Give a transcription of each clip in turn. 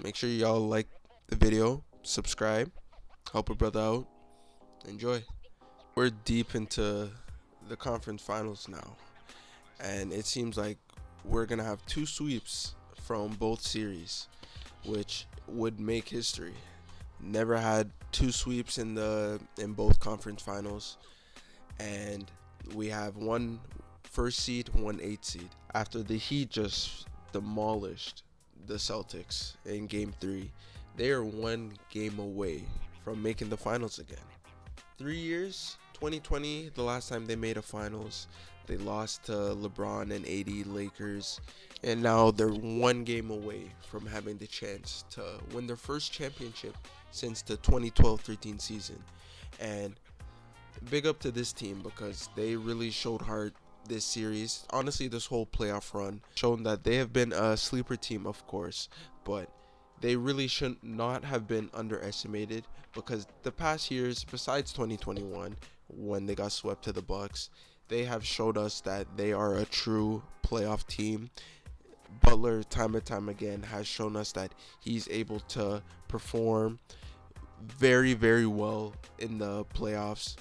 Make sure y'all like the video, subscribe, help a brother out. Enjoy. We're deep into the conference finals now, and it seems like we're gonna have two sweeps from both series, which would make history. Never had two sweeps in both conference finals, and we have one first seed, one eighth seed. After the Heat just demolished the Celtics in Game 3, they are one game away from making the finals again. 3 years, 2020, the last time they made a finals, they lost to LeBron and AD Lakers, and now they're one game away from having the chance to win their first championship since the 2012-13 season. And big up to this team because they really showed heart this series. Honestly, this whole playoff run shown that they have been a sleeper team, of course, but they really should not have been underestimated because the past years, besides 2021 when they got swept to the Bucks, they have showed us that they are a true playoff team. Butler, time and time again, has shown us that he's able to perform very, very well in the playoffs.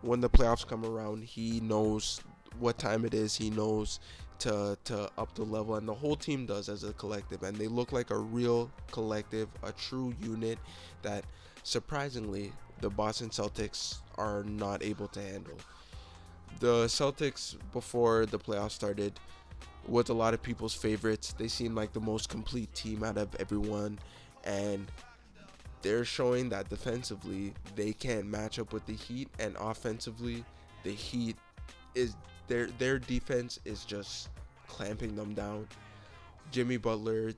When the playoffs come around, he knows what time it is. He knows to up the level, and the whole team does as a collective. And they look like a real collective, a true unit that surprisingly the Boston Celtics are not able to handle. The Celtics before the playoffs started was a lot of people's favorites. They seemed like the most complete team out of everyone, and they're showing that defensively they can't match up with the Heat, and offensively the Heat is their defense is just clamping them down. Jimmy Butler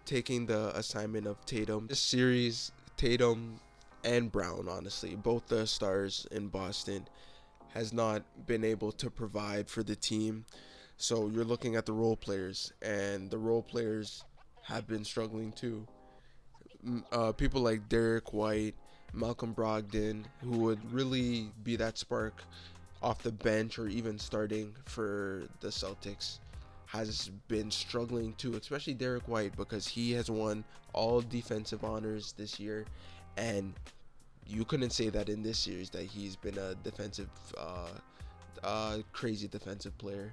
taking the assignment of Tatum. This series, Tatum and Brown, honestly, both the stars in Boston, has not been able to provide for the team. So you're looking at the role players, and the role players have been struggling too. People like Derek White, Malcolm Brogdon, who would really be that spark off the bench or even starting for the Celtics, has been struggling too, especially Derek White because he has won all defensive honors this year, and you couldn't say that in this series that he's been a defensive, crazy defensive player.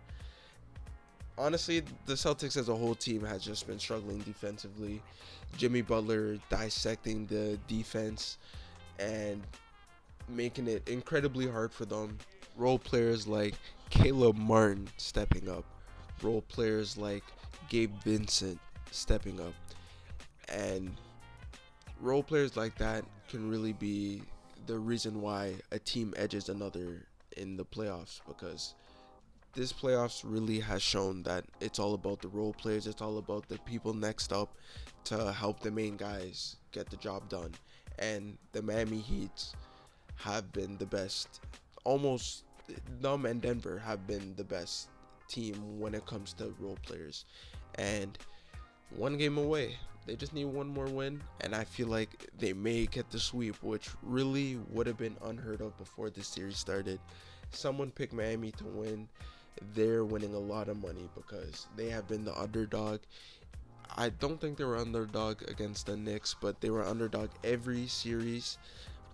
Honestly, the Celtics as a whole team has just been struggling defensively. Jimmy Butler dissecting the defense and making it incredibly hard for them. Role players like Caleb Martin stepping up. Role players like Gabe Vincent stepping up. And role players like that can really be the reason why a team edges another in the playoffs, because this playoffs really has shown that it's all about the role players. It's all about the people next up to help the main guys get the job done. And the Miami Heat have been the best. Almost them and Denver have been the best team when it comes to role players. And one game away. They just need one more win, and I feel like they may get the sweep, which really would have been unheard of before this series started. Someone picked Miami to win. They're winning a lot of money because they have been the underdog. I don't think they were underdog against the Knicks, but they were underdog every series,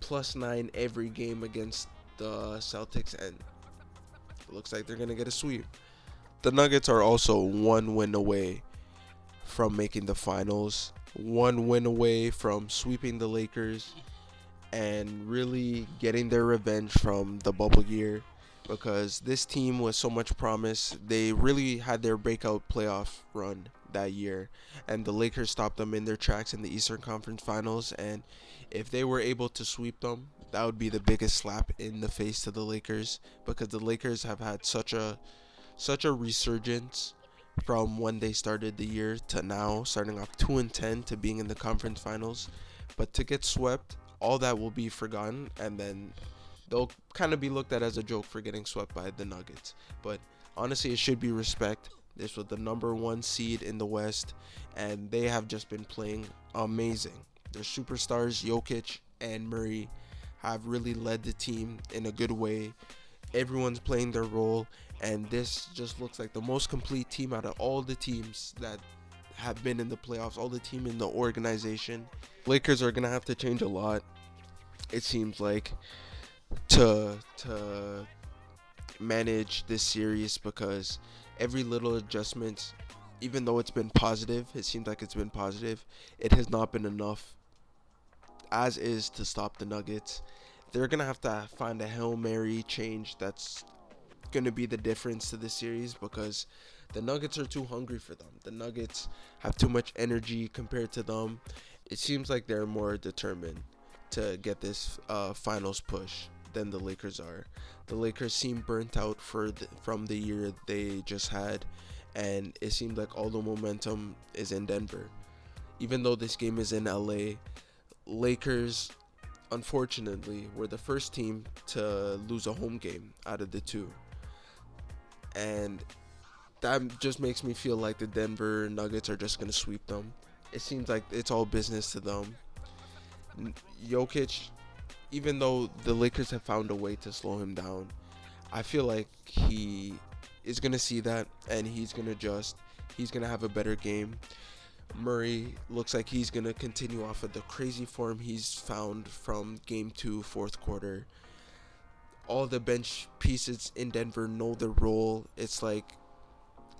+9 every game against the Celtics, and it looks like they're gonna get a sweep. The Nuggets are also one win away from making the finals, one win away from sweeping the Lakers, and really getting their revenge from the bubble year, because this team was so much promise. They really had their breakout playoff run that year, and the Lakers stopped them in their tracks in the Eastern Conference Finals. And if they were able to sweep them, that would be the biggest slap in the face to the Lakers, because the Lakers have had such a resurgence from when they started the year to now, starting off 2-10 to being in the conference finals. But to get swept, all that will be forgotten, and then they'll kind of be looked at as a joke for getting swept by the Nuggets. But honestly, it should be respect. This was the number one seed in the West, and they have just been playing amazing. Their superstars, Jokic and Murray, have really led the team in a good way. Everyone's playing their role, and this just looks like the most complete team out of all the teams that have been in the playoffs, all the team in the organization. Lakers are gonna have to change a lot. It seems like to manage this series because every little adjustment, even though it's been positive, it seems like it's been positive. It has not been enough as is to stop the Nuggets. They're gonna have to find a Hail Mary change that's gonna be the difference to the series because the Nuggets are too hungry for them. The Nuggets have too much energy compared to them. It seems like they're more determined to get this finals push than the Lakers are. The Lakers seem burnt out from the year they just had, and it seems like all the momentum is in Denver. Even though this game is in LA, Lakers unfortunately were the first team to lose a home game out of the two. And that just makes me feel like the Denver Nuggets are just going to sweep them. It seems like it's all business to them. Jokic, even though the Lakers have found a way to slow him down, I feel like he is going to see that and he's going to adjust. He's going to have a better game. Murray looks like he's going to continue off of the crazy form he's found from game 2, fourth quarter. All the bench pieces in Denver know their role. It's like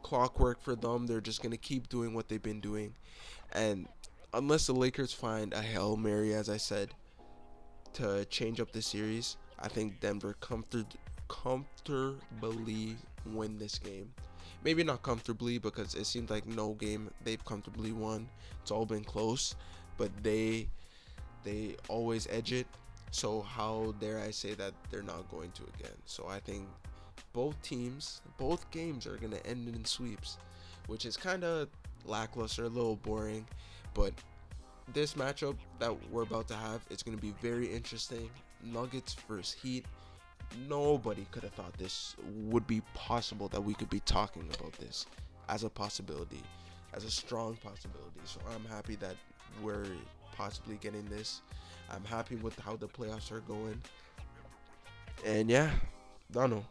clockwork for them. They're just going to keep doing what they've been doing. And unless the Lakers find a Hail Mary, as I said, to change up the series, I think Denver comfortably win this game. Maybe not comfortably because it seems like no game they've comfortably won. It's all been close, but they always edge it. So how dare I say that they're not going to again? So I think both games are going to end in sweeps, which is kind of lackluster, a little boring, but this matchup that we're about to have, it's going to be very interesting. Nuggets versus Heat. Nobody could have thought this would be possible, that we could be talking about this as a possibility, as a strong possibility. So I'm happy that we're possibly getting this. I'm happy with how the playoffs are going. And yeah, I don't know.